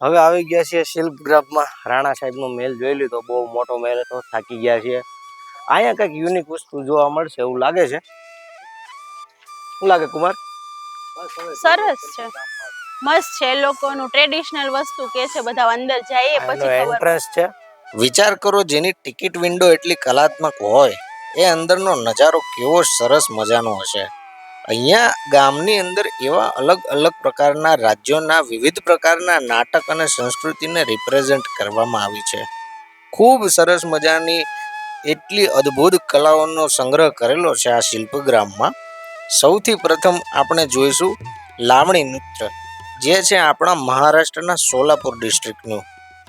હવે આવી ગયા છીએ શિલ્પગ્રામમાં. રાણા સાહેબનો મહેલ જોઈ લીધો, બહુ મોટો મહેલ હતો, થાકી ગયા છીએ. અહીંયા કંઈક યુનિક વસ્તુ જોવા મળશે એવું લાગે છે. શું લાગે કુમાર? સરસ છે, મસ્ત છે. લોકોનું ટ્રેડિશનલ વસ્તુ કે છે, બધા અંદર જાય પછી એન્ટ્રન્સ છે. વિચાર કરો, જેની ટિકિટ વિન્ડો એટલી કલાત્મક હોય એ અંદરનો નજારો કેવો સરસ મજાનો હશે. અહીંયા ગામની અંદર એવા અલગ અલગ પ્રકારના રાજ્યોના વિવિધ પ્રકારના નાટક અને સંસ્કૃતિને રિપ્રેઝેન્ટ કરવામાં આવી છે. ખૂબ સરસ મજાની એટલી અદ્ભુત કલાઓનો સંગ્રહ કરેલો છે આ શિલ્પગ્રામમાં. સૌથી પ્રથમ આપણે જોઈશું લાવણી નૃત્ય, જે છે આપણા મહારાષ્ટ્રના સોલાपुर डिस्ट्रिक्टનું.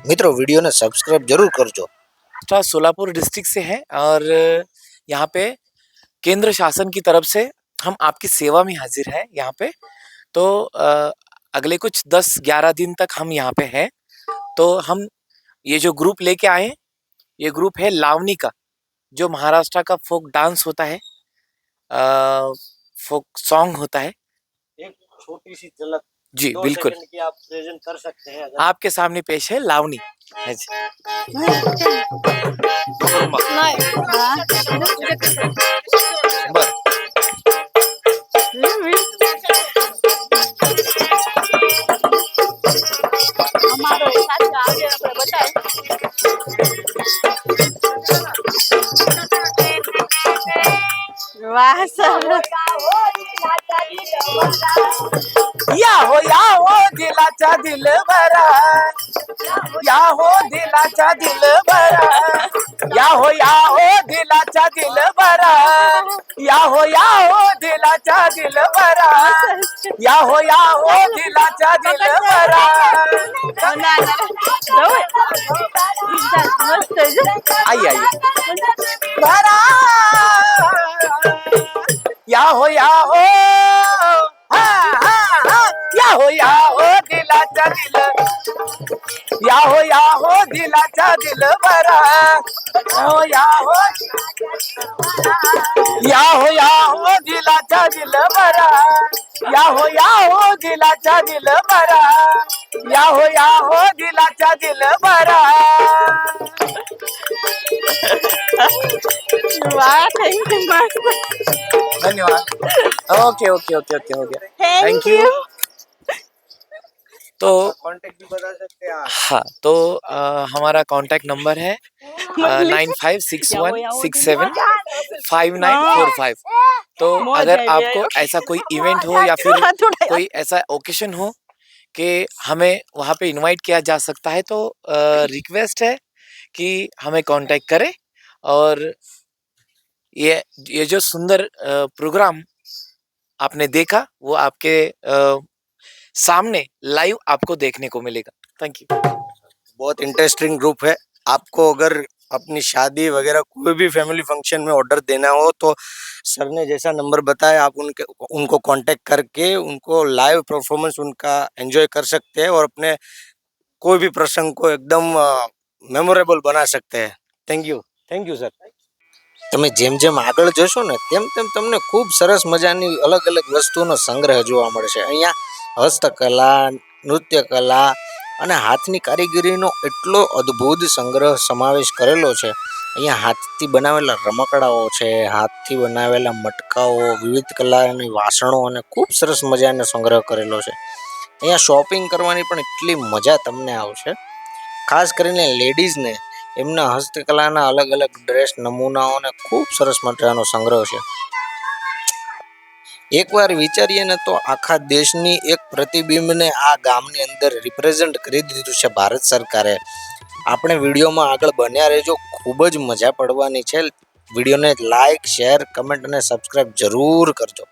मित्रों वीडियो ने सब्सक्राइब जरूर करजो। सोलापुर डिस्ट्रिक्ट से है और यहाँ पे केंद्र शासन की तरफ से हम आपकी सेवा में हाजिर है यहाँ पे। तो अगले कुछ 10-11 दिन तक हम यहाँ पे हैं। तो हम ये जो ग्रुप लेके आए हैं, ये ग्रुप है लावनी का, जो महाराष्ट्र का फोक डांस होता है, फोक सॉन्ग होता है। एक छोटी सी झलक जी बिल्कुल की आप प्रेजेंट कर सकते हैं। आपके सामने पेश है लावनी है जी। वाह सर, या हो दिलाचा दिल भरा, या हो दिलाचा दिल भरा, या हो दिलाचा दिल भरा, या हो दिलाचा दिल भरा, या हो दिलाचा दिल भरा। आइए आइए भरा, या हो या हो दिलाचा दिल, या हो दिलाचा दिल भरा, या हो दिलाचा दिल भरा, या हो दिलाचा दिल भरा, या हो दिलाचा दिल भरा। वाह, थैंक यू, धन्यवाद। ओके ओके ओके ओके हो गया, थैंक यू। तो कांटेक्ट भी बता सकते हैं आप? हाँ, तो हमारा कांटेक्ट नंबर है 9561675945। तो अगर आपको ऐसा कोई इवेंट हो या फिर कोई ऐसा ओकेशन हो कि हमें वहाँ पे इनवाइट किया जा सकता है, तो रिक्वेस्ट है कि हमें कांटेक्ट करें। और ये जो सुंदर प्रोग्राम आपने देखा वो आपके सामने लाइव आपको देखने को मिलेगा। Thank you. बहुत इंटरेस्टिंग ग्रुप है। आपको अगर अपनी शादी वगैरह कोई भी फैमिली फंक्शन में ऑर्डर देना हो तो सर ने जैसा नंबर बताया आप उनको कांटेक्ट करके उनको लाइव परफॉर्मेंस उनका एंजॉय कर सकते हैं और अपने कोई भी प्रसंग को एकदम मेमोरेबल बना सकते हैं। Thank you sir. તમે જેમ જેમ આગળ જશો ને તેમ તેમ તમને ખૂબ સરસ મજાની અલગ અલગ વસ્તુઓનો સંગ્રહ જોવા મળશે. અહીંયા હસ્તકલા, નૃત્યકલા અને હાથની કારીગરીનો એટલો અદ્ભુત સંગ્રહ સમાવેશ કરેલો છે. અહીંયા હાથથી બનાવેલા રમકડાઓ છે, હાથથી બનાવેલા મટકાઓ, વિવિધ કલાની વાસણો અને ખૂબ સરસ મજાનો સંગ્રહ કરેલો છે. અહીંયા શોપિંગ કરવાની પણ એટલી મજા તમને આવશે. ખાસ કરીને લેડીઝને એમના હસ્તકલાના અલગ અલગ ડ્રેસ નમૂનાઓને ખૂબ સરસ મજાનો સંગ્રહ છે. એકવાર વિચારીએ ને તો આખા દેશની એક પ્રતિબિંબને આ ગામની અંદર રિપ્રેઝેન્ટ કરી દીધું છે ભારત સરકારે. આપણે વિડીયોમાં આગળ બન્યા રહેજો, ખૂબ જ મજા પડવાની છે. વિડીયોને લાઈક, શેર, કમેન્ટ અને સબસ્ક્રાઈબ જરૂર કરજો.